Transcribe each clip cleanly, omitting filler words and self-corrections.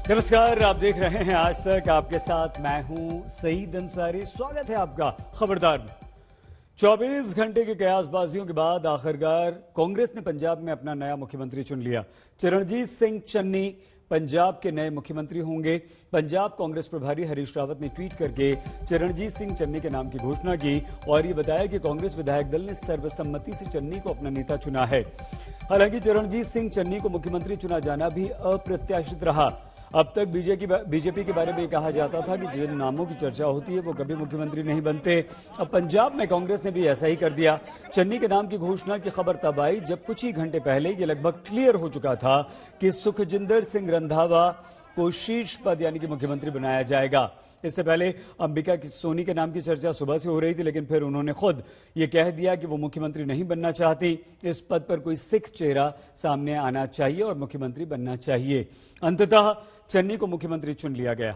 नमस्कार, आप देख रहे हैं आज तक। आपके साथ मैं हूं सईद अंसारी। स्वागत है आपका खबरदार में। 24 घंटे की कयासबाजियों के बाद आखिरकार कांग्रेस ने पंजाब में अपना नया मुख्यमंत्री चुन लिया। चरणजीत सिंह चन्नी पंजाब के नए मुख्यमंत्री होंगे। पंजाब कांग्रेस प्रभारी हरीश रावत ने ट्वीट करके चरणजीत सिंह चन्नी के नाम की घोषणा की और ये बताया कि कांग्रेस विधायक दल ने सर्वसम्मति से चन्नी को अपना नेता चुना है। हालांकि चरणजीत सिंह चन्नी को मुख्यमंत्री चुना जाना भी अप्रत्याशित रहा। अब तक बीजेपी के बारे में कहा जाता था कि जिन नामों की चर्चा होती है वो कभी मुख्यमंत्री नहीं बनते। अब पंजाब में कांग्रेस ने भी ऐसा ही कर दिया। चन्नी के नाम की घोषणा की खबर तब आई जब कुछ ही घंटे पहले ये लगभग क्लियर हो चुका था कि सुखजिंदर सिंह रंधावा को शीर्ष पद यानी कि मुख्यमंत्री बनाया जाएगा। इससे पहले अंबिका सोनी के नाम की चर्चा सुबह से हो रही थी, लेकिन फिर उन्होंने खुद ये कह दिया कि वो मुख्यमंत्री नहीं बनना चाहती। इस पद पर कोई सिख चेहरा सामने आना चाहिए और मुख्यमंत्री बनना चाहिए। अंततः चन्नी को मुख्यमंत्री चुन लिया गया।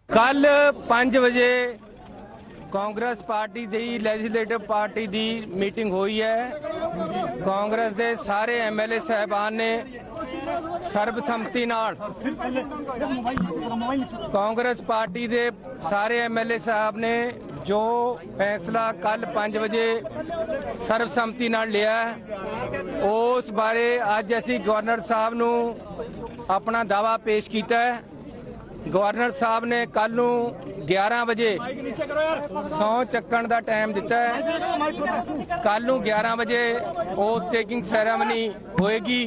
कल 5 बजे कांग्रेस पार्टी दी लेजिस्लेटिव पार्टी दी मीटिंग हुई है। कांग्रेस दे सारे एमएलए साहबान ने सर्बसम्मति नाल कांग्रेस पार्टी दे सारे एमएलए साहब ने जो फैसला कल 5 बजे सर्बसम्मति नाल लिया उस बारे अज असीं गवर्नर साहब नूं अपना दावा पेश किया है। गवर्नर साहब ने कल नूं 11 बजे सौं चक्कण का टाइम दिता है। कल नूं 11 बजे ओथ टेकिंग सैरेमनी होएगी।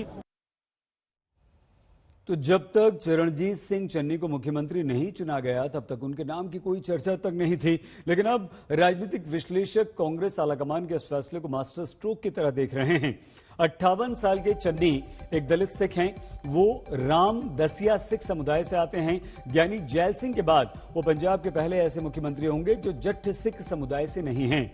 तो जब तक चरणजीत सिंह चन्नी को मुख्यमंत्री नहीं चुना गया तब तक उनके नाम की कोई चर्चा तक नहीं थी। लेकिन अब राजनीतिक विश्लेषक कांग्रेस आलाकमान के इस फैसले को मास्टर स्ट्रोक की तरह देख रहे हैं। 58 साल के चन्नी एक दलित सिख हैं। वो राम दसिया सिख समुदाय से आते हैं। ज्ञानी जैल सिंह के बाद वो पंजाब के पहले ऐसे मुख्यमंत्री होंगे जो जट्ट सिख समुदाय से नहीं हैं।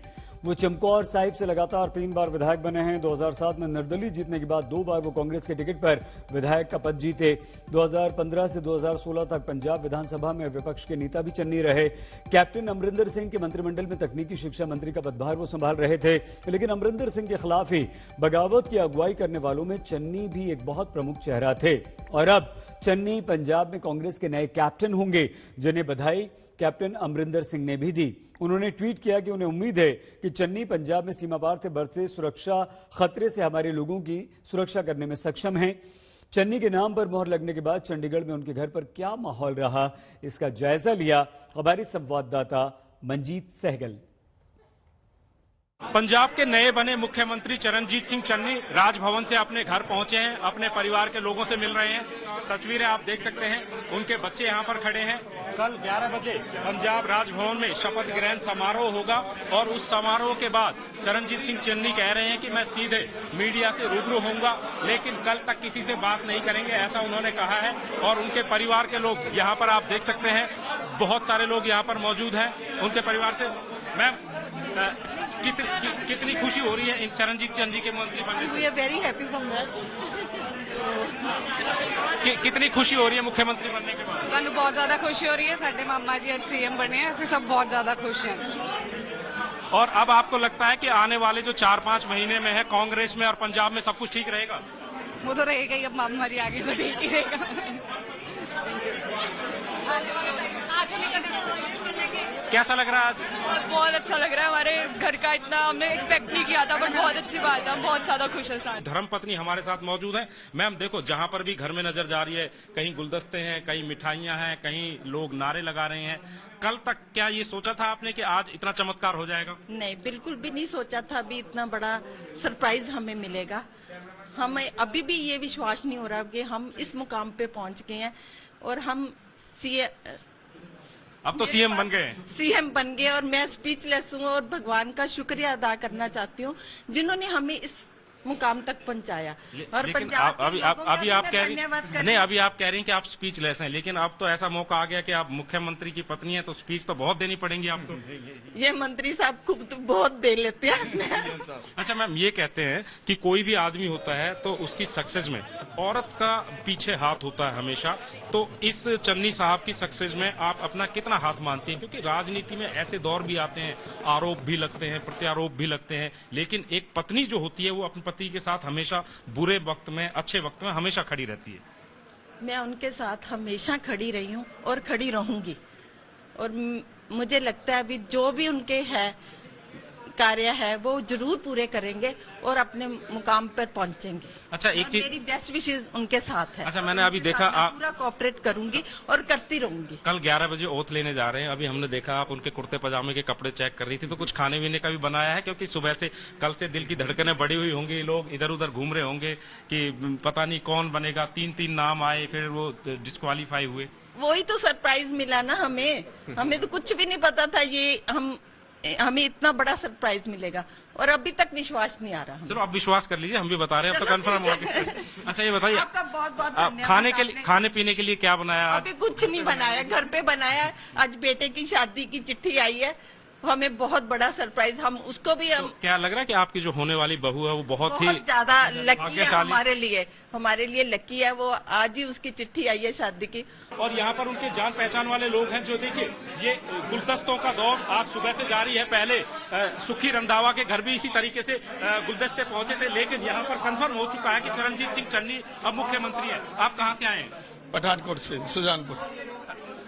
वो चमकौर साहिब से लगातार 3 बार विधायक बने हैं। 2007 में निर्दलीय जीतने के बाद 2 बार वो कांग्रेस के टिकट पर विधायक का पद जीते। 2015 से 2016 तक पंजाब विधानसभा में विपक्ष के नेता भी चन्नी रहे। कैप्टन अमरिंदर सिंह के मंत्रिमंडल में तकनीकी शिक्षा मंत्री का पदभार वो संभाल रहे थे। लेकिन अमरिंदर सिंह के खिलाफ ही बगावत की अगुवाई करने वालों में चन्नी भी एक बहुत प्रमुख चेहरा थे। और अब चन्नी पंजाब में कांग्रेस के नए कैप्टन होंगे, जिन्हें बधाई कैप्टन अमरिंदर सिंह ने भी दी। उन्होंने ट्वीट किया कि उन्हें उम्मीद है कि चन्नी पंजाब में सीमा पार से बढ़ते सुरक्षा खतरे से हमारे लोगों की सुरक्षा करने में सक्षम हैं। चन्नी के नाम पर मोहर लगने के बाद चंडीगढ़ में उनके घर पर क्या माहौल रहा, इसका जायजा लिया हमारी संवाददाता मंजीत सहगल। पंजाब के नए बने मुख्यमंत्री चरणजीत सिंह चन्नी राजभवन से अपने घर पहुंचे हैं। अपने परिवार के लोगों से मिल रहे हैं। तस्वीरें आप देख सकते हैं। उनके बच्चे यहां पर खड़े हैं। कल 11 बजे पंजाब राजभवन में शपथ ग्रहण समारोह होगा और उस समारोह के बाद चरणजीत सिंह चन्नी कह रहे हैं कि मैं सीधे मीडिया से रूबरू होऊंगा, लेकिन कल तक किसी से बात नहीं करेंगे, ऐसा उन्होंने कहा है। और उनके परिवार के लोग यहाँ पर आप देख सकते हैं, बहुत सारे लोग यहाँ पर मौजूद हैं उनके परिवार से। मैम, कितनी खुशी हो रही है इन चरणजीत चन्नी के मंत्री बनने से? We are very happy from that. कितनी खुशी हो रही है मुख्यमंत्री बनने के बाद? सानू बहुत ज्यादा खुशी हो रही है। साडे मामा जी आज सीएम बने हैं, ਅਸੀਂ सब बहुत ज्यादा खुश हैं। और अब आपको लगता है कि आने वाले जो 4-5 महीने में है कांग्रेस में और पंजाब में सब कुछ ठीक रहेगा? वो तो रहेगा ही। अब मामा जी आगे तो ठीक ही रहेगा। कैसा लग रहा है आज? बहुत अच्छा लग रहा है। हमारे घर का इतना हमने एक्सपेक्ट नहीं किया था, बट बहुत अच्छी बात है। हम बहुत ज्यादा खुश है। साथ धर्मपत्नी हमारे साथ मौजूद है। मैम देखो, जहां पर भी घर में नजर जा रही है, कहीं गुलदस्ते हैं, कहीं मिठाइयां हैं, कहीं लोग नारे लगा रहे हैं। कल तक क्या ये सोचा था आपने कि आज इतना चमत्कार हो जाएगा? नहीं, बिल्कुल भी नहीं सोचा था अभी इतना बड़ा सरप्राइज हमें मिलेगा। हमें अभी भी ये विश्वास नहीं हो रहा कि हम इस मुकाम पे पहुंच गए हैं और हम अब तो सीएम बन गए। सीएम बन गए और मैं स्पीचलेस हूँ और भगवान का शुक्रिया अदा करना चाहती हूँ जिन्होंने हमें इस मुकाम तक पहुंचाया। और लेकिन अभी आप कह रही नहीं, अभी आप कह रही हैं कि आप स्पीचलेस हैं, लेकिन अब तो ऐसा मौका आ गया कि आप मुख्यमंत्री की पत्नी हैं, तो स्पीच तो बहुत देनी पड़ेंगी आपको। ये मंत्री साहब खूब तो बहुत दे लेते हैं। अच्छा मैम, ये कहते हैं कि कोई भी आदमी होता है तो उसकी सक्सेस में औरत का पीछे हाथ होता है हमेशा। तो इस चन्नी साहब की सक्सेस में आप अपना कितना हाथ मानते हैं? क्योंकि राजनीति में ऐसे दौर भी आते हैं, आरोप भी लगते हैं, प्रत्यारोप भी लगते हैं, लेकिन एक पत्नी जो होती है वो अपने पति के साथ हमेशा बुरे वक्त में, अच्छे वक्त में हमेशा खड़ी रहती है। मैं उनके साथ हमेशा खड़ी रही हूँ और खड़ी रहूंगी। और मुझे लगता है अभी जो भी उनके है कार्य है वो जरूर पूरे करेंगे और अपने मुकाम पर पहुंचेंगे। अच्छा, एक चीज, मेरी बेस्ट विशेष उनके साथ है। अच्छा, मैंने अभी देखा मैं पूरा कोऑपरेट करूंगी और करती रहूंगी। कल 11 बजे ओथ लेने जा रहे हैं। अभी हमने देखा आप उनके कुर्ते पजामे के कपड़े चेक कर रही थी, तो कुछ खाने पीने का भी बनाया है? क्योंकि सुबह से कल से दिल की धड़कनें बढ़ी हुई होंगी, लोग इधर उधर घूम रहे होंगे कि पता नहीं कौन बनेगा। 3 नाम आए, फिर वो डिस्क्वालीफाई हुए। वही तो सरप्राइज मिला ना हमें। हमें तो कुछ भी नहीं पता था ये हमें इतना बड़ा सरप्राइज मिलेगा, और अभी तक विश्वास नहीं आ रहा। चलो आप विश्वास कर लीजिए, हम भी बता रहे हैं, अब तो कंफर्म हो गया। अच्छा, ये बताइए, आपका बहुत बहुत आप धन्यवाद। खाने पीने के लिए क्या बनाया आज? अभी कुछ नहीं बनाया, घर पे बनाया। आज बेटे की शादी की चिट्ठी आई है, हमें बहुत बड़ा सरप्राइज। हम उसको भी तो क्या लग रहा है कि आपकी जो होने वाली बहू है वो बहुत ही ज्यादा लकी है भाग्यशाली? हमारे लिए लकी है वो। आज ही उसकी चिट्ठी आई है शादी की। और यहाँ पर उनके जान पहचान वाले लोग हैं। जो देखिए, ये गुलदस्तों का दौर आज सुबह से जारी है। पहले सुखी रंधावा के घर भी इसी तरीके से गुलदस्ते पहुंचे थे, लेकिन यहाँ पर कंफर्म हो चुका है कि चरणजीत सिंह चन्नी अब मुख्यमंत्री है। आप कहाँ से आए हैं? पठानकोट से, सुजानपुर।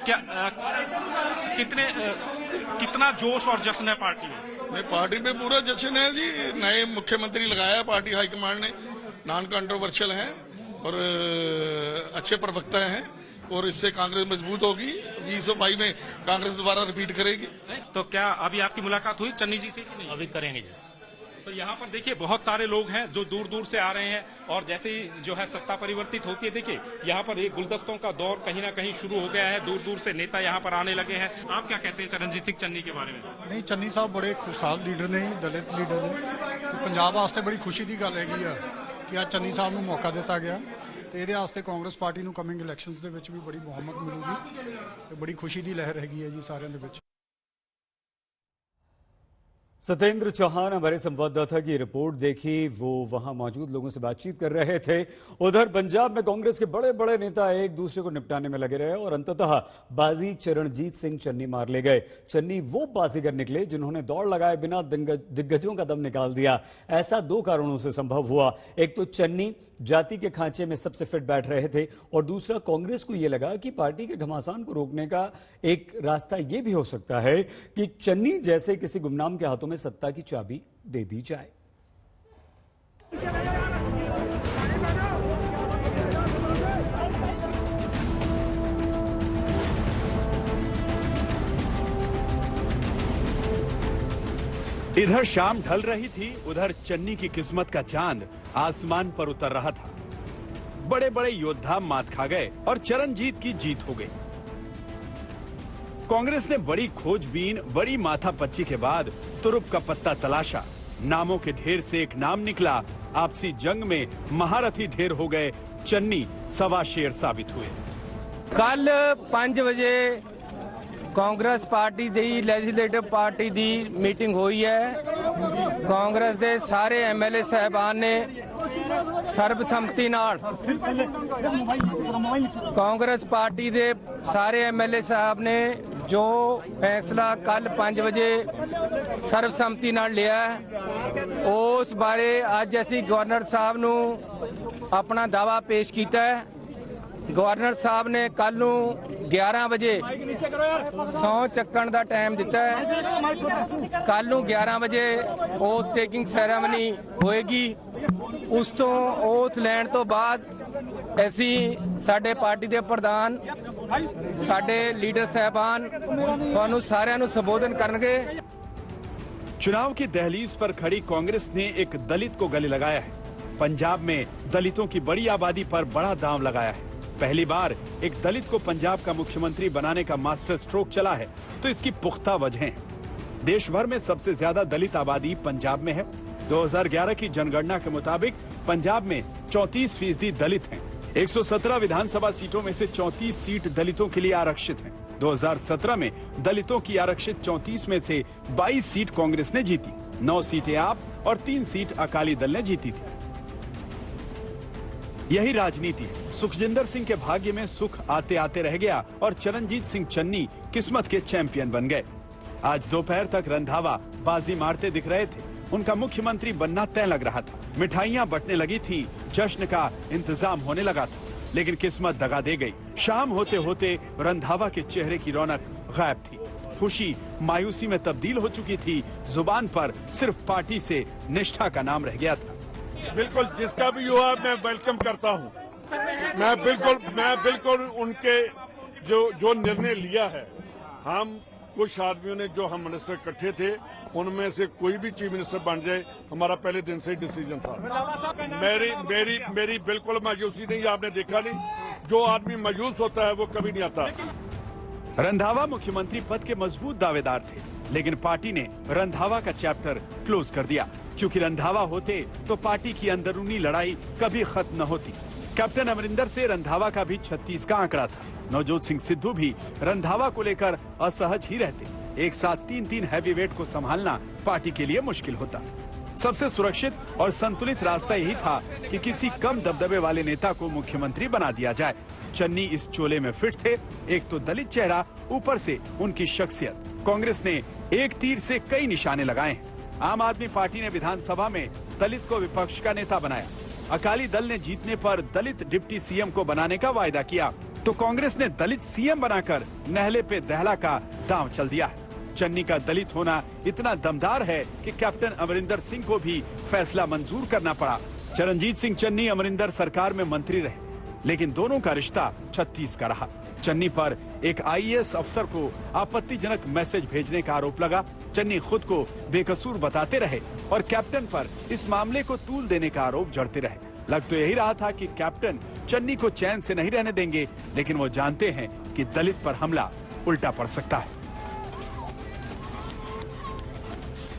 क्या कितना जोश और जश्न है पार्टी में? नहीं, पार्टी में पूरा जश्न है जी। नए मुख्यमंत्री लगाया पार्टी हाईकमांड ने, नॉन कंट्रोवर्शियल हैं और अच्छे प्रवक्ता हैं, और इससे कांग्रेस मजबूत होगी। 2022 में कांग्रेस दोबारा रिपीट करेगी। तो क्या अभी आपकी मुलाकात हुई चन्नी जी से कि नहीं? अभी करेंगे। तो यहाँ पर देखिए बहुत सारे लोग हैं जो दूर दूर से आ रहे हैं, और जैसे ही जो है सत्ता परिवर्तित होती है, देखिए यहाँ पर एक गुलदस्तों का दौर कहीं ना कहीं शुरू हो गया है। दूर दूर से नेता यहाँ पर आने लगे हैं। आप क्या कहते हैं चरणजीत सिंह चन्नी के बारे में? नहीं, चन्नी साहब बड़े खुशहाल लीडर ने, दलित लीडर ने। तो पंजाब वास्ते बड़ी खुशी की गल हैगी है कि आज चन्नी साहब ਨੂੰ मौका दिता गया। तो ਇਹਦੇ ਵਾਸਤੇ ਕਾਂਗਰਸ ਪਾਰਟੀ ਨੂੰ ਕਮਿੰਗ ਇਲੈਕਸ਼ਨਸ ਦੇ ਵਿੱਚ ਵੀ ਬੜੀ ਬਹੁਮਤ ਮਿਲੂਗੀ ਤੇ ਬੜੀ ਖੁਸ਼ੀ ਦੀ ਲਹਿਰ ਹੈਗੀ ਹੈ ਜੀ ਸਾਰਿਆਂ ਦੇ ਵਿੱਚ। सत्येंद्र चौहान हमारे संवाददाता की रिपोर्ट देखी, वो वहां मौजूद लोगों से बातचीत कर रहे थे। उधर पंजाब में कांग्रेस के बड़े बड़े नेता एक दूसरे को निपटाने में लगे रहे और अंततः बाजी चरणजीत सिंह चन्नी मार ले गए। चन्नी वो बाजीगर निकले जिन्होंने दौड़ लगाए बिना दिग्गजों का दम निकाल दिया। ऐसा 2 कारणों से संभव हुआ। एक तो चन्नी जाति के खांचे में सबसे फिट बैठ रहे थे, और दूसरा कांग्रेस को यह लगा कि पार्टी के घमासान को रोकने का एक रास्ता यह भी हो सकता है कि चन्नी जैसे किसी गुमनाम के हाथों में सत्ता की चाबी दे दी जाए। इधर शाम ढल रही थी, उधर चन्नी की किस्मत का चांद आसमान पर उतर रहा था। बड़े बड़े योद्धा मात खा गए और चरणजीत की जीत हो गई। कांग्रेस ने बड़ी खोजबीन, बड़ी माथापच्ची के बाद तुरुप का पत्ता तलाशा। नामों के ढेर से एक नाम निकला। आपसी जंग में महारथी ढेर हो गए। चन्नी सवा शेर साबित हुए। कल 5 बजे कांग्रेस पार्टी दी लेजिस्लेटिव पार्टी दी मीटिंग हुई है। कांग्रेस दे सारे एमएलए साहबान ने सर्बसम्मति नाल, कांग्रेस पार्टी दे सारे एमएलए साहब ने जो फैसला कल 5 बजे सर्बसम्मति नाल लिया है, उस बारे अज असी गवर्नर साहब नू अपना दावा पेश किया है। गवर्नर साहब ने कल 11 बजे सौं चक्कण का टाइम दिता है। कल 11 बजे ओथ टेकिंग सैरेमनी होएगी। उस तो ओथ लैण तो बाद असी साडे पार्टी के प्रधान, साडे लीडर साहबान तुहानू सारिआं नू संबोधन करनगे। चुनाव की दहलीज पर खड़ी कांग्रेस ने एक दलित को गले लगाया है। पंजाब में दलितों की बड़ी आबादी पर बड़ा दांव लगाया है। पहली बार एक दलित को पंजाब का मुख्यमंत्री बनाने का मास्टर स्ट्रोक चला है, तो इसकी पुख्ता वजहें हैं। देश भर में सबसे ज्यादा दलित आबादी पंजाब में है। 2011 की जनगणना के मुताबिक पंजाब में 34% दलित हैं। 117 विधानसभा सीटों में से 34 सीट दलितों के लिए आरक्षित हैं। 2017 में दलितों की आरक्षित 34 में से 22 सीट कांग्रेस ने जीती, 9 सीटें आप और 3 सीट अकाली दल ने जीती थी। यही राजनीति है। सुखजिंदर सिंह के भाग्य में सुख आते आते रह गया और चरणजीत सिंह चन्नी किस्मत के चैंपियन बन गए। आज दोपहर तक रंधावा बाजी मारते दिख रहे थे। उनका मुख्यमंत्री बनना तय लग रहा था। मिठाइयां बंटने लगी थी, जश्न का इंतजाम होने लगा था। लेकिन किस्मत दगा दे गई। शाम होते होते रंधावा के चेहरे की रौनक गायब थी। खुशी मायूसी में तब्दील हो चुकी थी। जुबान पर सिर्फ पार्टी से निष्ठा का नाम रह गया था। बिल्कुल जिसका भी हुआ मैं वेलकम करता हूँ। मैं बिल्कुल उनके जो निर्णय लिया है, हम कुछ आदमियों ने जो हम मिनिस्टर इकट्ठे थे उनमें से कोई भी चीफ मिनिस्टर बन जाए, हमारा पहले दिन से ही डिसीजन था। मेरी बिल्कुल मायूसी नहीं, आपने देखा नहीं, जो आदमी मायूस होता है वो कभी नहीं आता। रंधावा मुख्यमंत्री पद के मजबूत दावेदार थे, लेकिन पार्टी ने रंधावा का चैप्टर क्लोज कर दिया, क्योंकि रंधावा होते तो पार्टी की अंदरूनी लड़ाई कभी खत्म न होती। कैप्टन अमरिंदर से रंधावा का भी 36 का आंकड़ा था। नवजोत सिंह सिद्धू भी रंधावा को लेकर असहज ही रहते। एक साथ 3 हैवीवेट को संभालना पार्टी के लिए मुश्किल होता। सबसे सुरक्षित और संतुलित रास्ता यही था कि किसी कम दबदबे वाले नेता को मुख्यमंत्री बना दिया जाए। चन्नी इस चोले में फिट थे। एक तो दलित चेहरा, ऊपर से उनकी शख्सियत। कांग्रेस ने एक तीर से कई निशाने लगाए हैं। आम आदमी पार्टी ने विधानसभा में दलित को विपक्ष का नेता बनाया। अकाली दल ने जीतने पर दलित डिप्टी सीएम को बनाने का वायदा किया, तो कांग्रेस ने दलित सीएम बनाकर नहले पे दहला का दांव चल दिया है। चन्नी का दलित होना इतना दमदार है कि कैप्टन अमरिंदर सिंह को भी फैसला मंजूर करना पड़ा। चरणजीत सिंह चन्नी अमरिंदर सरकार में मंत्री रहे, लेकिन दोनों का रिश्ता 36 का रहा। चन्नी पर एक आईएएस अफसर को आपत्तिजनक मैसेज भेजने का आरोप लगा। चन्नी खुद को बेकसूर बताते रहे और कैप्टन पर इस मामले को तूल देने का आरोप जड़ते रहे। लग तो यही रहा था कि कैप्टन चन्नी को चैन से नहीं रहने देंगे, लेकिन वो जानते हैं कि दलित पर हमला उल्टा पड़ सकता है।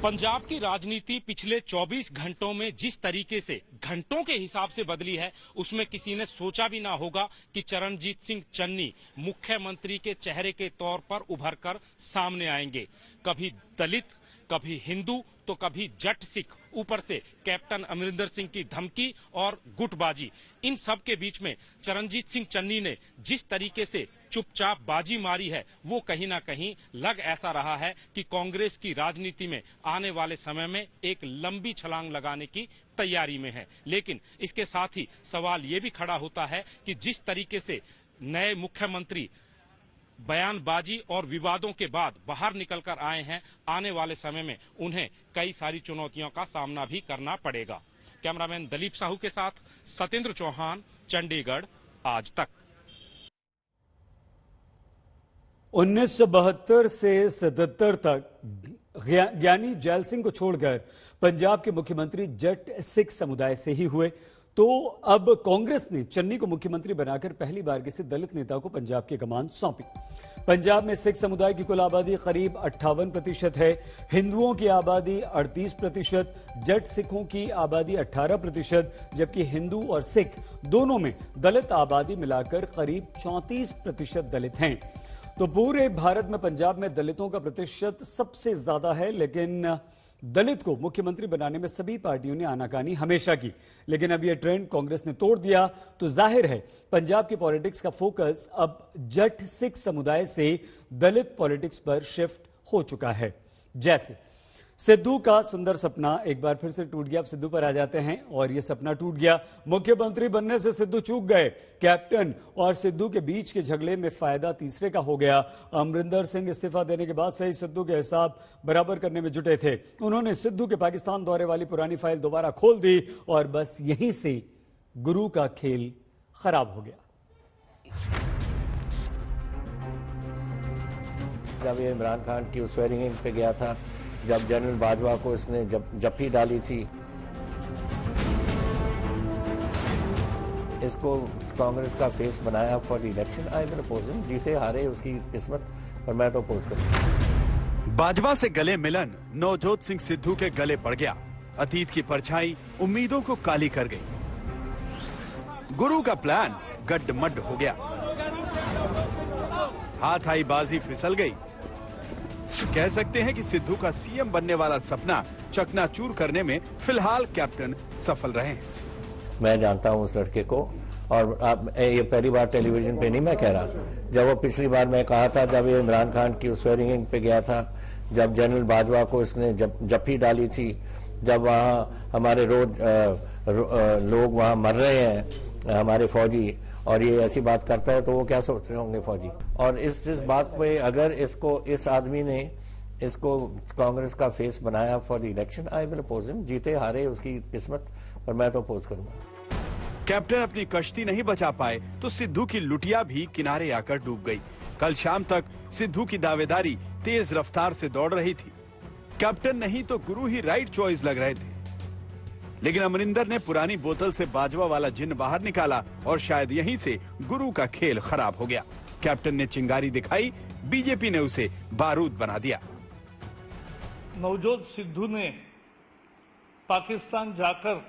पंजाब की राजनीति पिछले 24 घंटों में जिस तरीके से घंटों के हिसाब से बदली है, उसमें किसी ने सोचा भी ना होगा कि चरणजीत सिंह चन्नी मुख्यमंत्री के चेहरे के तौर पर उभरकर सामने आएंगे। कभी दलित, कभी हिंदू, तो कभी जट सिख, ऊपर से कैप्टन अमरिंदर सिंह की धमकी और गुटबाजी। इन सब के बीच में चरणजीत सिंह चन्नी ने जिस तरीके से चुपचाप बाजी मारी है, वो कहीं ना कहीं लग ऐसा रहा है कि कांग्रेस की राजनीति में आने वाले समय में एक लंबी छलांग लगाने की तैयारी में है। लेकिन इसके साथ ही सवाल ये भी खड़ा होता है कि जिस तरीके से नए मुख्यमंत्री बयानबाजी और विवादों के बाद बाहर निकलकर आए हैं, आने वाले समय में उन्हें कई सारी चुनौतियों का सामना भी करना पड़ेगा। कैमरामैन दलीप साहू के साथ सतेंद्र चौहान, चंडीगढ़, आज तक। 1972 से 77 तक ज्ञानी जैल सिंह को छोड़कर पंजाब के मुख्यमंत्री जट सिख समुदाय से ही हुए, तो अब कांग्रेस ने चन्नी को मुख्यमंत्री बनाकर पहली बार किसी दलित नेता को पंजाब की कमान सौंपी। पंजाब में सिख समुदाय की कुल आबादी करीब 58% है। हिंदुओं की आबादी 38%, जट सिखों की आबादी 18%, जबकि हिंदू और सिख दोनों में दलित आबादी मिलाकर करीब 34% दलित हैं। तो पूरे भारत में पंजाब में दलितों का प्रतिशत सबसे ज्यादा है, लेकिन दलित को मुख्यमंत्री बनाने में सभी पार्टियों ने आनाकानी हमेशा की। लेकिन अब यह ट्रेंड कांग्रेस ने तोड़ दिया, तो जाहिर है पंजाब की पॉलिटिक्स का फोकस अब जट सिख समुदाय से दलित पॉलिटिक्स पर शिफ्ट हो चुका है। जैसे सिद्धू का सुंदर सपना एक बार फिर से टूट गया। अब सिद्धू पर आ जाते हैं, और यह सपना टूट गया। मुख्यमंत्री बनने से सिद्धू चूक गए। कैप्टन और सिद्धू के बीच के झगड़े में फायदा तीसरे का हो गया। अमरिंदर सिंह इस्तीफा देने के बाद से ही सिद्धू के हिसाब बराबर करने में जुटे थे। उन्होंने सिद्धू के पाकिस्तान दौरे वाली पुरानी फाइल दोबारा खोल दी, और बस यहीं से गुरु का खेल खराब हो गया। जब ये इमरान खान की उस स्वेरिंग इन पे गया था, जब जनरल बाजवा को इसने जप्पी डाली थी, इसको कांग्रेस का फेस बनाया for election. I will oppose him, जीते हारे उसकी किस्मत, पर मैं तो अपोज करूंगा। बाजवा से गले मिलन नवजोत सिंह सिद्धू के गले पड़ गया। अतीत की परछाई उम्मीदों को काली कर गई। गुरु का प्लान गड्ढमड्ढ हो गया। हाथ आई बाजी फिसल गई। कह सकते हैं कि सिद्धू का सीएम बनने वाला सपना चकनाचूर करने में फिलहाल कैप्टन सफल रहे हैं। मैं जानता हूं उस लड़के को, और आप ये पहली बार टेलीविजन पे नहीं मैं कह रहा, जब वो पिछली बार मैं कहा था, जब ये इमरान खान की उस स्वेरिंग पे गया था, जब जनरल बाजवा को इसने जप्पी डाली थी, जब वहाँ हमारे रोज लोग वहाँ मर रहे हैं, हमारे फौजी, और ये ऐसी बात करता है तो वो क्या सोच रहे होंगे फौजी। और इस बात पे अगर इस आदमी ने इसको कांग्रेस का फेस बनाया for the election, I will oppose him. जीते हारे उसकी किस्मत, पर मैं तो अपोज करूंगा। कैप्टन अपनी कश्ती नहीं बचा पाए तो सिद्धू की लुटिया भी किनारे आकर डूब गई। कल शाम तक सिद्धू की दावेदारी तेज रफ्तार से दौड़ रही थी। कैप्टन नहीं तो गुरु ही राइट चॉइस लग रहे थे, लेकिन अमरिंदर ने पुरानी बोतल से बाजवा वाला जिन्न बाहर निकाला और शायद यहीं से गुरु का खेल खराब हो गया। कैप्टन ने चिंगारी दिखाई, बीजेपी ने उसे बारूद बना दिया। नवजोत सिद्धू ने पाकिस्तान जाकर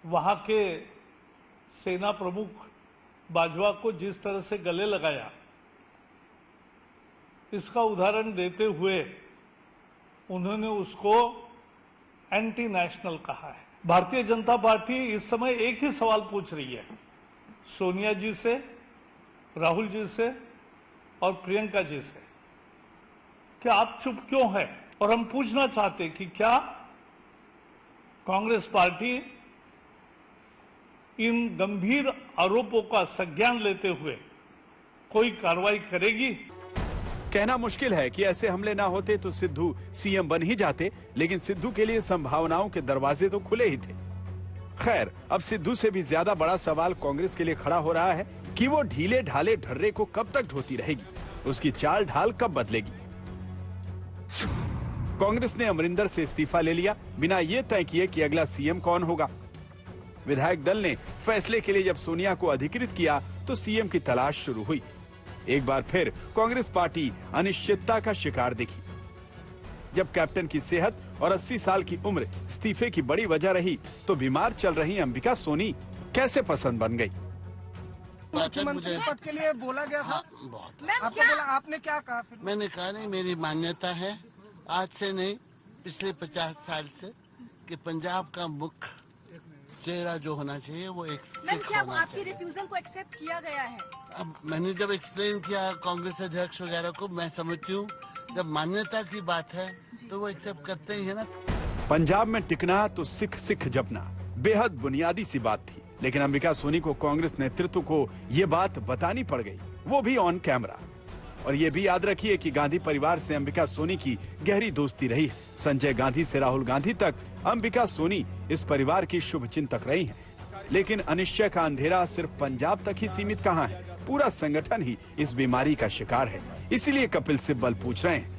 वहां के सेना प्रमुख बाजवा को जिस तरह से गले लगाया, इसका उदाहरण देते हुए उन्होंने उसको एंटी नेशनल कहा है। भारतीय जनता पार्टी इस समय एक ही सवाल पूछ रही है सोनिया जी से, राहुल जी से और प्रियंका जी से कि आप चुप क्यों हैं। और हम पूछना चाहते कि क्या कांग्रेस पार्टी इन गंभीर आरोपों का संज्ञान लेते हुए कोई कार्रवाई करेगी। कहना मुश्किल है कि ऐसे हमले ना होते तो सिद्धू सीएम बन ही जाते, लेकिन सिद्धू के लिए संभावनाओं के दरवाजे तो खुले ही थे। खैर, अब सिद्धू से भी ज्यादा बड़ा सवाल कांग्रेस के लिए खड़ा हो रहा है कि वो ढीले ढाले ढर्रे को कब तक ढोती रहेगी, उसकी चाल ढाल कब बदलेगी। कांग्रेस ने अमरिंदर से इस्तीफा ले लिया बिना ये तय किए कि अगला सीएम कौन होगा। विधायक दल ने फैसले के लिए जब सोनिया को अधिकृत किया तो सीएम की तलाश शुरू हुई। एक बार फिर कांग्रेस पार्टी अनिश्चितता का शिकार दिखी। जब कैप्टन की सेहत और 80 साल की उम्र इस्तीफे की बड़ी वजह रही, तो बीमार चल रही अंबिका सोनी कैसे पसंद बन गई। मुख्यमंत्री पद के लिए बोला गया था। हाँ, बहुत आपको बोला, आपने क्या कहा फिर? मैंने कहा नहीं, मेरी मान्यता है आज से नहीं पिछले 50 साल से कि पंजाब का मुख्य चेहरा जो होना चाहिए वो एक सिख क्या होना आपकी रिफ्यूजल को एक्सेप्ट किया गया है? अब मैंने जब एक्सप्लेन किया कांग्रेस अध्यक्ष वगैरह को, मैं समझती हूँ जब मान्यता की बात है तो वो एक्सेप्ट करते ही है ना। पंजाब में टिकना तो सिख सिख जपना बेहद बुनियादी सी बात थी, लेकिन अंबिका सोनी को कांग्रेस नेतृत्व को ये बात बतानी पड़ गई, वो भी ऑन कैमरा। और ये भी याद रखिए कि गांधी परिवार से अंबिका सोनी की गहरी दोस्ती रही है। संजय गांधी से राहुल गांधी तक अंबिका सोनी इस परिवार की शुभ चिंतक रही हैं। लेकिन अनिश्चय का अंधेरा सिर्फ पंजाब तक ही सीमित कहां है, पूरा संगठन ही इस बीमारी का शिकार है। इसीलिए कपिल सिब्बल पूछ रहे हैं,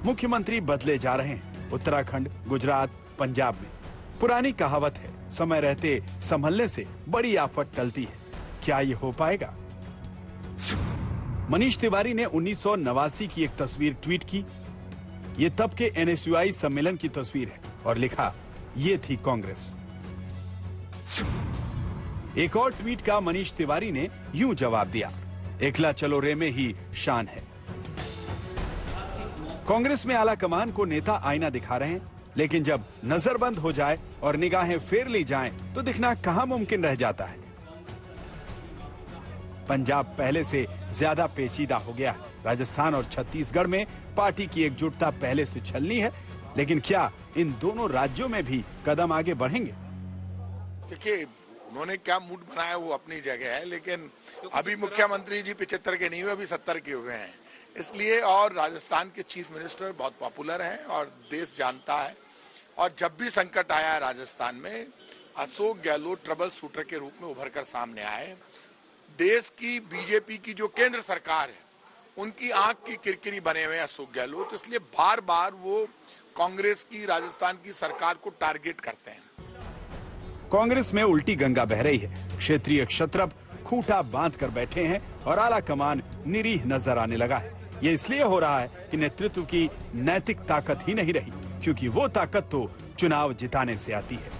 मुख्यमंत्री बदले जा रहे हैं उत्तराखंड, गुजरात, पंजाब में। पुरानी कहावत है, समय रहते संभलने से बड़ी आफत टलती है। क्या ये हो पाएगा? मनीष तिवारी ने 1989 की एक तस्वीर ट्वीट की। ये तब के एनएसयूआई सम्मेलन की तस्वीर है और लिखा, ये थी कांग्रेस। एक और ट्वीट का मनीष तिवारी ने यूं जवाब दिया, एकला चलो रे में ही शान है। कांग्रेस में आला कमान को नेता आईना दिखा रहे हैं, लेकिन जब नजरबंद हो जाए और निगाहें फेर ली जाएं, तो दिखना कहां मुमकिन रह जाता है। पंजाब पहले से ज्यादा पेचीदा हो गया है। राजस्थान और छत्तीसगढ़ में पार्टी की एकजुटता पहले से छलनी है, लेकिन क्या इन दोनों राज्यों में भी कदम आगे बढ़ेंगे? देखिए, उन्होंने क्या मूड बनाया वो अपनी जगह है, लेकिन अभी मुख्यमंत्री जी 75 के नहीं हुए, अभी 70 के हुए हैं, इसलिए। और राजस्थान के चीफ मिनिस्टर बहुत पॉपुलर हैं और देश जानता है। और जब भी संकट आया राजस्थान में, अशोक गहलोत ट्रबल शूटर के रूप में उभर कर सामने आए। देश की बीजेपी की जो केंद्र सरकार है, उनकी आंख की किरकिरी बने हुए अशोक गहलोत, इसलिए बार बार वो कांग्रेस की राजस्थान की सरकार को टारगेट करते हैं। कांग्रेस में उल्टी गंगा बह रही है। क्षेत्रीय क्षत्रप खूंटा बांध कर बैठे हैं और आला कमान निरीह नजर आने लगा है। ये इसलिए हो रहा है कि नेतृत्व की नैतिक ताकत ही नहीं रही, क्योंकि वो ताकत तो चुनाव जिताने से आती है।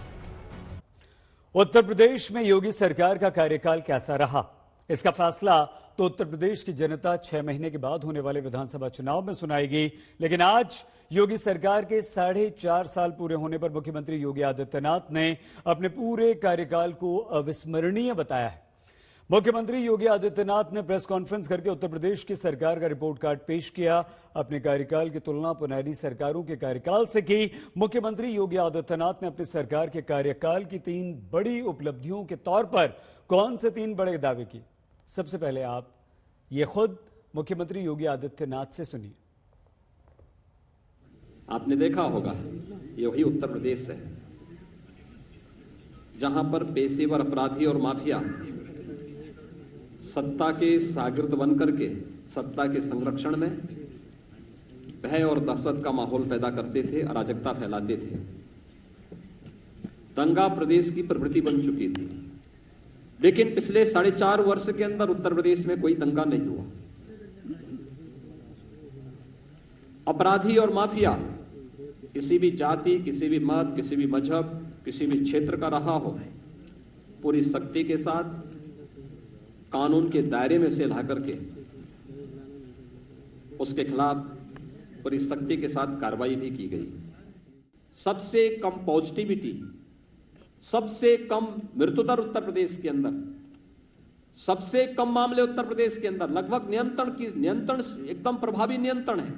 उत्तर प्रदेश में योगी सरकार का कार्यकाल कैसा रहा, इसका फैसला तो उत्तर प्रदेश की जनता 6 महीने के बाद होने वाले विधानसभा चुनाव में सुनाएगी। लेकिन आज योगी सरकार के 4.5 साल पूरे होने पर मुख्यमंत्री योगी आदित्यनाथ ने अपने पूरे कार्यकाल को अविस्मरणीय बताया है। मुख्यमंत्री योगी आदित्यनाथ ने प्रेस कॉन्फ्रेंस करके उत्तर प्रदेश की सरकार का रिपोर्ट कार्ड पेश किया। अपने कार्यकाल की तुलना पुरानी सरकारों के कार्यकाल से की। मुख्यमंत्री योगी आदित्यनाथ ने अपनी सरकार के कार्यकाल की 3 बड़ी उपलब्धियों के तौर पर कौन से 3 बड़े दावे किए, सबसे पहले आप ये खुद मुख्यमंत्री योगी आदित्यनाथ से सुनिए। आपने देखा होगा ये वही उत्तर प्रदेश है जहां पर पेशेवर अपराधी और माफिया सत्ता के शागिर्द बनकर के सत्ता के संरक्षण में भय और दहशत का माहौल पैदा करते थे, अराजकता फैलाते थे। दंगा प्रदेश की प्रवृत्ति बन चुकी थी, लेकिन पिछले 4.5 वर्ष के अंदर उत्तर प्रदेश में कोई दंगा नहीं हुआ। अपराधी और माफिया किसी भी जाति, किसी भी मत, किसी भी मजहब, किसी भी क्षेत्र का रहा हो, पूरी शक्ति के साथ कानून के दायरे में से ला करके उसके खिलाफ पूरी शक्ति के साथ कार्रवाई भी की गई। सबसे कम पॉजिटिविटी, सबसे कम मृत्यु दर उत्तर प्रदेश के अंदर, सबसे कम मामले उत्तर प्रदेश के अंदर, लगभग नियंत्रण एकदम प्रभावी नियंत्रण है।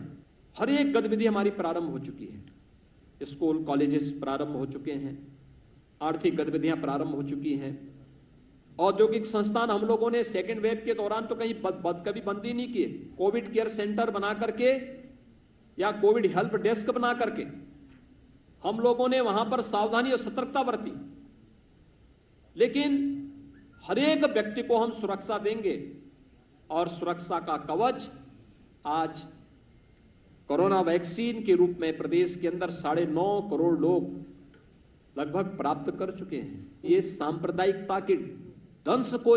हर एक गतिविधि हमारी प्रारंभ हो चुकी है। स्कूल कॉलेजेस प्रारंभ हो चुके हैं, आर्थिक गतिविधियां प्रारंभ हो चुकी हैं। औद्योगिक संस्थान हम लोगों ने सेकेंड वेव के दौरान तो कहीं कभी बंद ही नहीं किए। कोविड केयर सेंटर बना करके या कोविड हेल्प डेस्क बना करके हम लोगों ने वहां पर सावधानी और सतर्कता बरती। लेकिन हर एक व्यक्ति को हम सुरक्षा देंगे और सुरक्षा का कवच आज कोरोना वैक्सीन के रूप में प्रदेश के अंदर 9.5 करोड़ लोग लगभग प्राप्त कर चुके हैं। ये सांप्रदायिकता के दंश को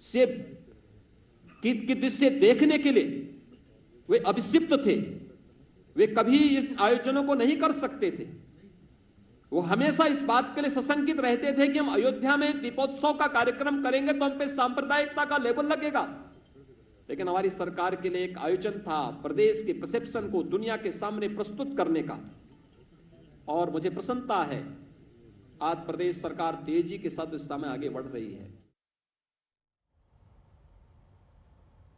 से देखने के लिए वे अभिषिक्त थे, वे कभी इस आयोजनों को नहीं कर सकते थे। वो हमेशा इस बात के लिए सशंकित रहते थे कि हम अयोध्या में दीपोत्सव का कार्यक्रम करेंगे तो हम पे सांप्रदायिकता का लेबल लगेगा। लेकिन हमारी सरकार के लिए एक आयोजन था प्रदेश के परसेप्शन को दुनिया के सामने प्रस्तुत करने का, और मुझे प्रसन्नता है आज प्रदेश सरकार तेजी के साथ इस समय आगे बढ़ रही है।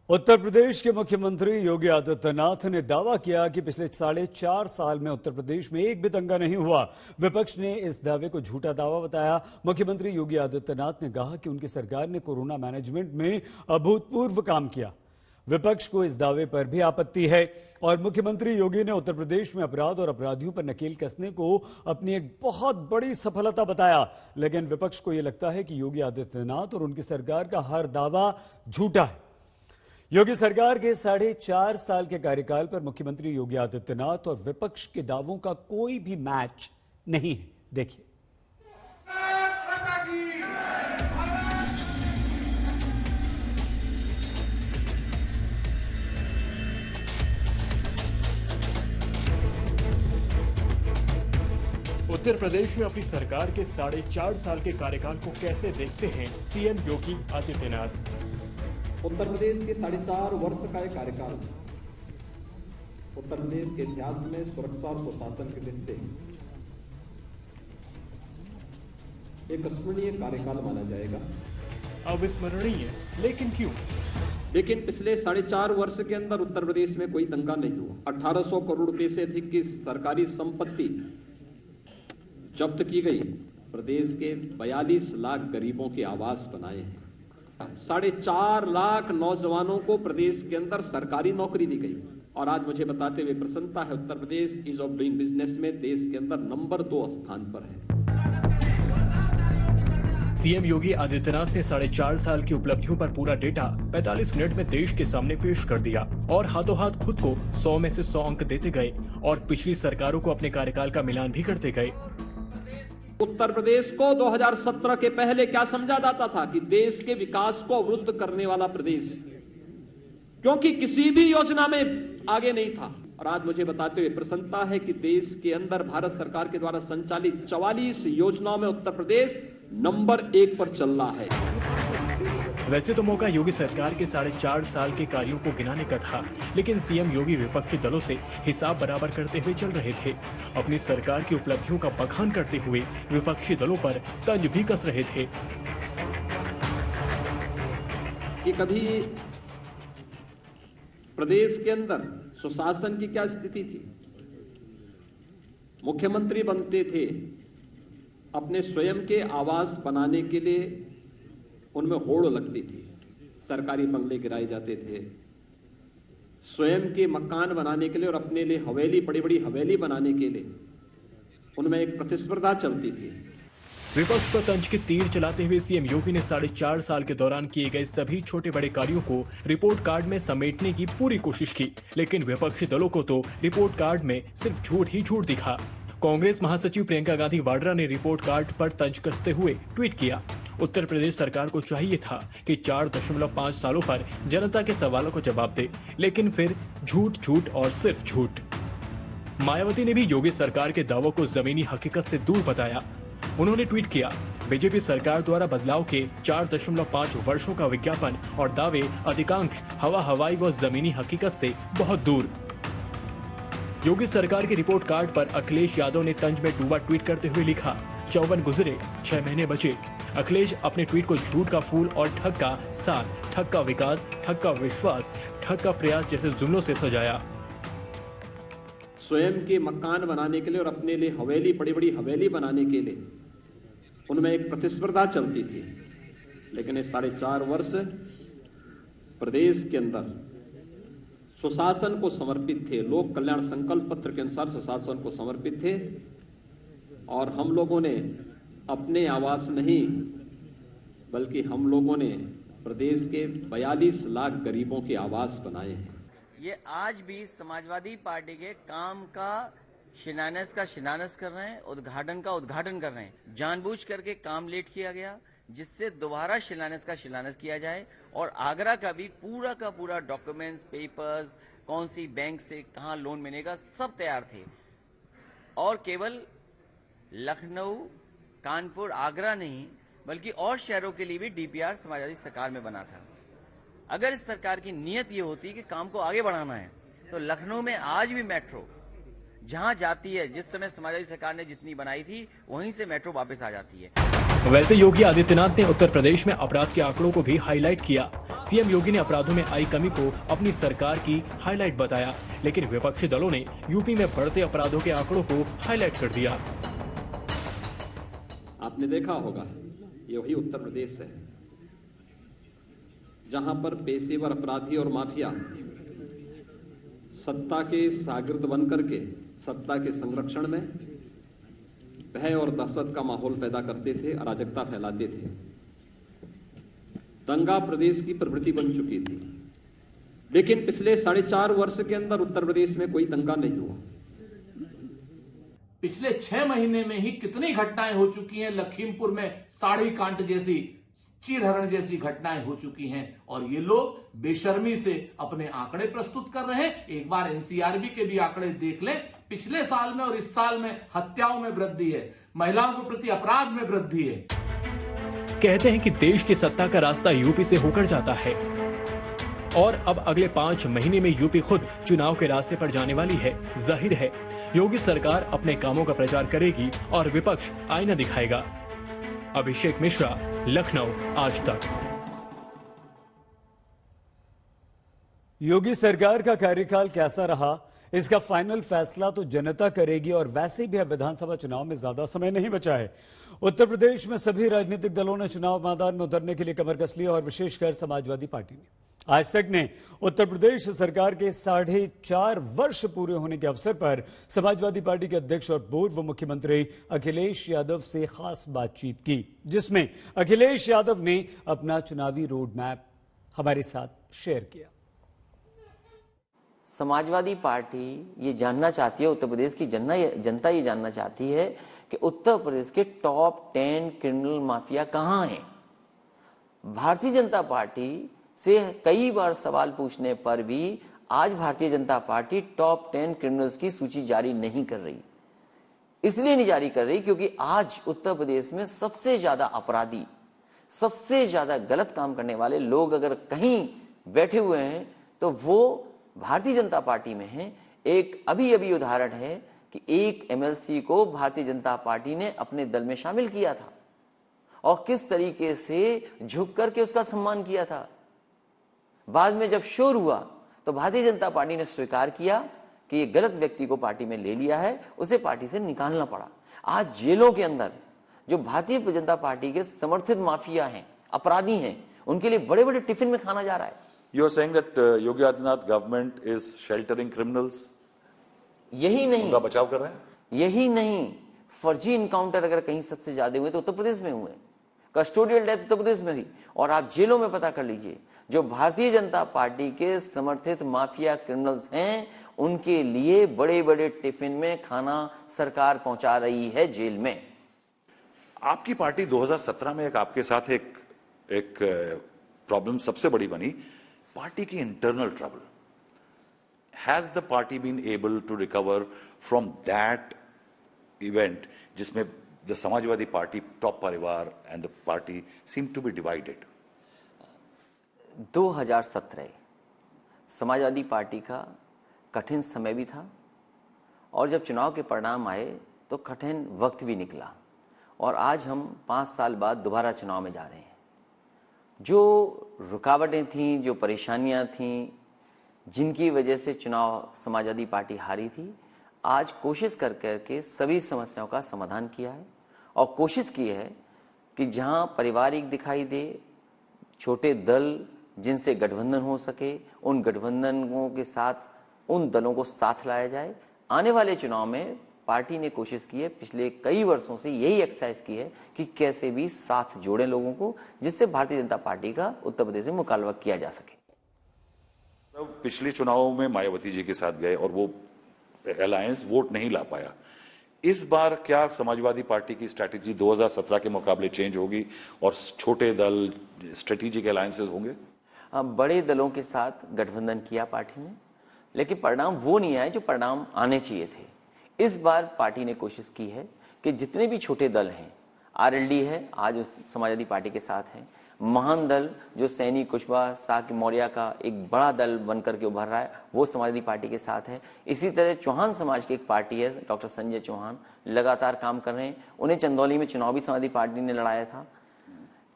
उत्तर प्रदेश के मुख्यमंत्री योगी आदित्यनाथ ने दावा किया कि पिछले 4.5 साल में उत्तर प्रदेश में एक भी दंगा नहीं हुआ। विपक्ष ने इस दावे को झूठा दावा बताया। मुख्यमंत्री योगी आदित्यनाथ ने कहा कि उनकी सरकार ने कोरोना मैनेजमेंट में अभूतपूर्व काम किया। विपक्ष को इस दावे पर भी आपत्ति है और मुख्यमंत्री योगी ने उत्तर प्रदेश में अपराध और अपराधियों पर नकेल कसने को अपनी एक बहुत बड़ी सफलता बताया। लेकिन विपक्ष को यह लगता है कि योगी आदित्यनाथ और उनकी सरकार का हर दावा झूठा है। योगी सरकार के 4.5 साल के कार्यकाल पर मुख्यमंत्री योगी आदित्यनाथ और विपक्ष के दावों का कोई भी मैच नहीं है। देखिए। उत्तर प्रदेश में अपनी सरकार के 4.5 साल के कार्यकाल को कैसे देखते हैं सीएम योगी आदित्यनाथ? उत्तर प्रदेश के 4.5 वर्ष का कार्यकाल उत्तर प्रदेश के इतिहास में सुरक्षा और सुशासन के दृष्टि एक स्मरणीय कार्यकाल माना जाएगा। अविस्मरणीय, लेकिन क्यों? लेकिन पिछले 4.5 वर्ष के अंदर उत्तर प्रदेश में कोई दंगा नहीं हुआ। 1800 करोड़ रुपए से अधिक की सरकारी संपत्ति जब्त की गई। प्रदेश के 42 लाख गरीबों के आवास बनाए हैं। 4.5 लाख नौजवानों को प्रदेश के अंदर सरकारी नौकरी दी गई। और आज मुझे बताते हुए प्रसन्नता है, Uttar Pradesh ease of doing business में देश के अंदर नंबर 2 स्थान पर है। सीएम योगी आदित्यनाथ ने 4.5 साल की उपलब्धियों पर पूरा डेटा 45 मिनट में देश के सामने पेश कर दिया और हाथों हाथ खुद को 100 में से 100 अंक देते गए और पिछली सरकारों को अपने कार्यकाल का मिलान भी करते गए। उत्तर प्रदेश को 2017 के पहले क्या समझा जाता था कि देश के विकास को अवरुद्ध करने वाला प्रदेश, क्योंकि किसी भी योजना में आगे नहीं था। और आज मुझे बताते हुए प्रसन्नता है कि देश के अंदर भारत सरकार के द्वारा संचालित 44 योजनाओं में उत्तर प्रदेश नंबर 1 पर चल रहा है। वैसे तो मौका योगी सरकार के 4.5 साल के कार्यों को गिनाने का था, लेकिन सीएम योगी विपक्षी दलों से हिसाब बराबर करते हुए चल रहे थे। अपनी सरकार की उपलब्धियों का बखान करते हुए विपक्षी दलों पर तंज भी कस रहे थे। कि कभी प्रदेश के अंदर सुशासन की क्या स्थिति थी। मुख्यमंत्री बनते थे, अपने स्वयं के आवास बनाने के लिए उनमें होड़ लगती थी, सरकारी बंगले गिराए जाते थे, स्वयं के मकान बनाने के लिए और अपने लिए हवेली, बड़ी बड़ी हवेली बनाने के लिए उनमें एक प्रतिस्पर्धा चलती थी। विपक्ष पर तंज के तीर चलाते हुए सीएम योगी ने 4.5 साल के दौरान किए गए सभी छोटे बड़े कार्यों को रिपोर्ट कार्ड में समेटने की पूरी कोशिश की, लेकिन विपक्षी दलों को तो रिपोर्ट कार्ड में सिर्फ झूठ ही झूठ दिखा। कांग्रेस महासचिव प्रियंका गांधी वाड्रा ने रिपोर्ट कार्ड पर तंज कसते हुए ट्वीट किया, उत्तर प्रदेश सरकार को चाहिए था कि 4.5 सालों पर जनता के सवालों को जवाब दे, लेकिन फिर झूठ झूठ और सिर्फ झूठ। मायावती ने भी योगी सरकार के दावों को जमीनी हकीकत से दूर बताया। उन्होंने ट्वीट किया, बीजेपी सरकार द्वारा बदलाव के 4.5 वर्षों का विज्ञापन और दावे अधिकांश हवाई व जमीनी हकीकत से बहुत दूर। योगी सरकार के रिपोर्ट कार्ड पर अखिलेश यादव ने तंज में डूबा ट्वीट करते हुए लिखा, 54 गुजरे, 6 महीने बचे। अखिलेश अपने ट्वीट को झूठ का फूल और ठग का साथ, ठग का विकास, ठग का विश्वास, ठग का प्रयास जैसे जुमलों से सजाया। स्वयं के मकान बनाने के लिए और अपने लिए हवेली, बड़ी बड़ी हवेली बनाने के लिए उनमें एक प्रतिस्पर्धा चलती थी, लेकिन ये 4.5 वर्ष प्रदेश के अंदर सुशासन को समर्पित थे, लोक कल्याण संकल्प पत्र के अनुसार सुशासन को समर्पित थे। और हम लोगों ने अपने आवास नहीं, बल्कि हम लोगों ने प्रदेश के 42 लाख गरीबों के आवास बनाए हैं। ये आज भी समाजवादी पार्टी के काम का शिलान्यास कर रहे हैं, उद्घाटन का उद्घाटन कर रहे हैं। जानबूझ करके काम लेट किया गया, जिससे दोबारा शिलान्यास किया जाए, और आगरा का भी पूरा डॉक्यूमेंट्स, पेपर्स, कौन सी बैंक से कहां लोन मिलेगा, सब तैयार थे। और केवल लखनऊ, कानपुर, आगरा नहीं, बल्कि और शहरों के लिए भी डीपीआर समाजवादी सरकार में बना था। अगर इस सरकार की नीयत ये होती कि काम को आगे बढ़ाना है, तो लखनऊ में आज भी मेट्रो जहां जाती है, जिस समय समाजवादी सरकार ने जितनी बनाई थी, वहीं से मेट्रो वापस आ जाती है। वैसे योगी आदित्यनाथ ने उत्तर प्रदेश में अपराध के आंकड़ों को भी हाईलाइट किया। सीएम योगी ने अपराधों में आई कमी को अपनी सरकार की हाईलाइट बताया, लेकिन विपक्षी दलों ने यूपी में बढ़ते अपराधों के आंकड़ों को हाईलाइट कर दिया। आपने देखा होगा, ये वही उत्तर प्रदेश है जहां पर पेशेवर अपराधी और माफिया सत्ता के शागिर्द बनकर के सत्ता के संरक्षण में भय और दहशत का माहौल पैदा करते थे, अराजकता फैलाते थे। दंगा प्रदेश की प्रवृत्ति बन चुकी थी, लेकिन पिछले 4.5 वर्ष के अंदर उत्तर प्रदेश में कोई दंगा नहीं हुआ। पिछले 6 महीने में ही कितनी घटनाएं हो चुकी हैं। लखीमपुर में साड़ी कांड जैसी, चीरहरण जैसी घटनाएं हो चुकी हैं, और ये लोग बेशर्मी से अपने आंकड़े प्रस्तुत कर रहे हैं। एक बार एनसीआरबी के भी आंकड़े देख लें, पिछले साल में और इस साल में हत्याओं में वृद्धि है, महिलाओं के प्रति अपराध में वृद्धि है। कहते हैं कि देश की सत्ता का रास्ता यूपी से होकर जाता है, और अब अगले 5 महीने में यूपी खुद चुनाव के रास्ते पर जाने वाली है। जाहिर है योगी सरकार अपने कामों का प्रचार करेगी और विपक्ष आईना दिखाएगा। अभिषेक मिश्रा, लखनऊ, आज तक। योगी सरकार का कार्यकाल कैसा रहा, इसका फाइनल फैसला तो जनता करेगी, और वैसे भी अब विधानसभा चुनाव में ज्यादा समय नहीं बचा है। उत्तर प्रदेश में सभी राजनीतिक दलों ने चुनाव मैदान में उतरने के लिए कमर कस ली, और विशेषकर समाजवादी पार्टी ने। आज तक ने उत्तर प्रदेश सरकार के 4.5 वर्ष पूरे होने के अवसर पर समाजवादी पार्टी के अध्यक्ष और पूर्व मुख्यमंत्री अखिलेश यादव से खास बातचीत की, जिसमें अखिलेश यादव ने अपना चुनावी रोड मैप हमारे साथ शेयर किया। समाजवादी पार्टी ये जानना चाहती है, उत्तर प्रदेश की जनता ये जानना चाहती है कि उत्तर प्रदेश के टॉप 10 क्रिमिनल माफिया कहां हैं। भारतीय जनता पार्टी से कई बार सवाल पूछने पर भी आज Bharatiya Janata party top 10 criminals की सूची जारी नहीं कर रही। इसलिए नहीं जारी कर रही क्योंकि आज उत्तर प्रदेश में सबसे ज्यादा अपराधी, सबसे ज्यादा गलत काम करने वाले लोग अगर कहीं बैठे हुए हैं तो वो भारतीय जनता पार्टी में हैं। एक अभी उदाहरण है कि एक एमएलसी को भारतीय जनता पार्टी ने अपने दल में शामिल किया था, और किस तरीके से झुक करके उसका सम्मान किया था। बाद में जब शोर हुआ तो भारतीय जनता पार्टी ने स्वीकार किया कि ये गलत व्यक्ति को पार्टी में ले लिया है, उसे पार्टी से निकालना पड़ा। आज जेलों के अंदर जो भारतीय जनता पार्टी के समर्थित माफिया हैं, अपराधी हैं, उनके लिए बड़े बड़े टिफिन में खाना जा रहा है। You are saying that Yogi Adityanath government is sheltering criminals? यही नहीं, उनका बचाव कर रहे हैं? यही नहीं, फर्जी इनकाउंटर अगर कहीं सबसे ज्यादा हुए तो उत्तर प्रदेश में हुए, कस्टोडियल डेथ उत्तर प्रदेश में हुई। और आप जेलों में पता कर लीजिए, जो भारतीय जनता पार्टी के समर्थित माफिया क्रिमिनल्स हैं, उनके लिए बड़े बड़े टिफिन में खाना सरकार पहुंचा रही है जेल में। आपकी पार्टी 2017 में आपके साथ एक प्रॉब्लम सबसे बड़ी बनी, पार्टी की internal trouble. Has the party been able to recover from that event जिसमें the Samajwadi party top parivar and the party seem to be divided? 2017 Samajwadi party का कठिन समय भी था, और जब चुनाव के परिणाम आए तो कठिन वक्त भी निकला, और आज हम 5 साल बाद दोबारा चुनाव में जा रहे हैं। जो रुकावटें थीं, जो परेशानियां थीं, जिनकी वजह से चुनाव समाजवादी पार्टी हारी थी, आज कोशिश कर करके सभी समस्याओं का समाधान किया है, और कोशिश की है कि जहां पारिवारिक दिखाई दे, छोटे दल जिनसे गठबंधन हो सके, उन गठबंधनों के साथ उन दलों को साथ लाया जाए। आने वाले चुनाव में पार्टी ने कोशिश की है, पिछले कई वर्षों से यही एक्सरसाइज की है कि कैसे भी साथ जोड़े लोगों को, जिससे भारतीय जनता पार्टी का उत्तर प्रदेश में मुकाबला किया जा सके। तो पिछले चुनावों में मायावती जी के साथ गए और वो अलायंस वोट नहीं ला पाया। इस बार क्या समाजवादी पार्टी की स्ट्रैटेजी 2017 के मुकाबले चेंज होगी और छोटे दल, स्ट्रेटेजिक अलायंसेस होंगे? बड़े दलों के साथ गठबंधन किया पार्टी ने, लेकिन परिणाम वो नहीं आए जो परिणाम आने चाहिए थे। इस बार पार्टी ने कोशिश की है कि जितने भी छोटे दल हैं, आरएलडी है आज समाजवादी पार्टी के साथ है, महान दल जो सैनी कुशवाहा साकी मौर्य का एक बड़ा दल बनकर के उभर रहा है, वो समाजवादी पार्टी के साथ है। इसी तरह चौहान समाज की एक पार्टी है, डॉक्टर संजय चौहान, लगातार काम कर रहे हैं। उन्हें चंदौली में चुनाव भी समाजवादी पार्टी ने लड़ाया था।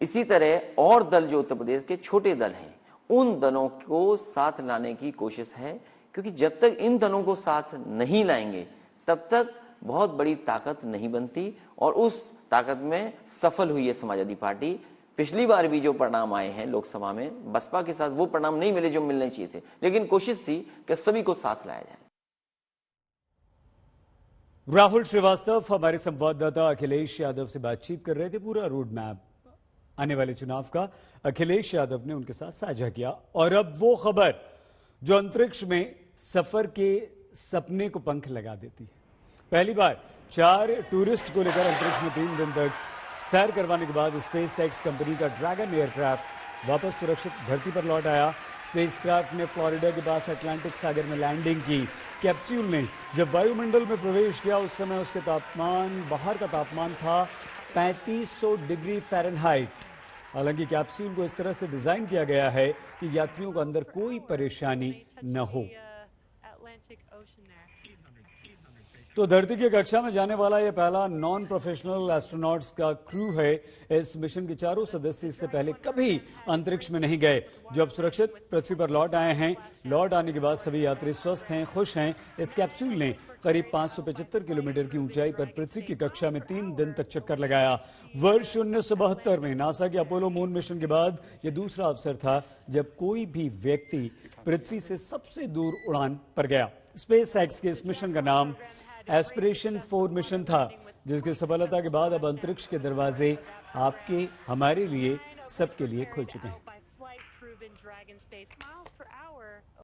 इसी तरह और दल जो उत्तर प्रदेश के छोटे दल हैं, उन दलों को साथ लाने की कोशिश है, क्योंकि जब तक इन दलों को साथ नहीं लाएंगे तब तक बहुत बड़ी ताकत नहीं बनती, और उस ताकत में सफल हुई है समाजवादी पार्टी। पिछली बार भी जो परिणाम आए हैं लोकसभा में, बसपा के साथ वो परिणाम नहीं मिले जो मिलने चाहिए थे, लेकिन कोशिश थी कि सभी को साथ लाया जाए। राहुल श्रीवास्तव हमारे संवाददाता अखिलेश यादव से बातचीत कर रहे थे। पूरा रोड मैप आने वाले चुनाव का अखिलेश यादव ने उनके साथ साझा किया। और अब वो खबर जो अंतरिक्ष में सफर के सपने को पंख लगा देती है। पहली बार 4 टूरिस्ट को लेकर अंतरिक्ष में 3 दिन तक सैर करवाने के बाद स्पेस एक्स कंपनी का ड्रैगन एयरक्राफ्ट वापस सुरक्षित धरती पर लौट आया। स्पेसक्राफ्ट ने फ्लोरिडा के पास अटलांटिक सागर में लैंडिंग की। कैप्सूल ने जब वायुमंडल में प्रवेश किया उस समय उसके तापमान, बाहर का तापमान था 3500 डिग्री फ़ारेनहाइट। हालांकि कैप्सूल को इस तरह से डिजाइन किया गया है कि यात्रियों को अंदर कोई परेशानी न हो। तो धरती की कक्षा में जाने वाला यह पहला नॉन प्रोफेशनल एस्ट्रोनॉट्स का क्रू है। इस मिशन के चारों सदस्य इससे पहले कभी अंतरिक्ष में नहीं गए, जो अब सुरक्षित पृथ्वी पर लौट आए हैं। लौट आने के बाद सभी यात्री स्वस्थ हैं, खुश हैं। इस कैप्सूल ने करीब 575 किलोमीटर की ऊंचाई पर पृथ्वी की कक्षा में 3 दिन तक चक्कर लगाया। वर्ष 1972 में नासा के अपोलो मून मिशन के बाद यह दूसरा अवसर था जब कोई भी व्यक्ति पृथ्वी से सबसे दूर उड़ान पर गया। स्पेस एक्स के इस मिशन का नाम एस्पिरेशन 4 मिशन था, जिसकी सफलता के बाद अब अंतरिक्ष के दरवाजे आपके, हमारे लिए, सबके लिए खुल चुके हैं।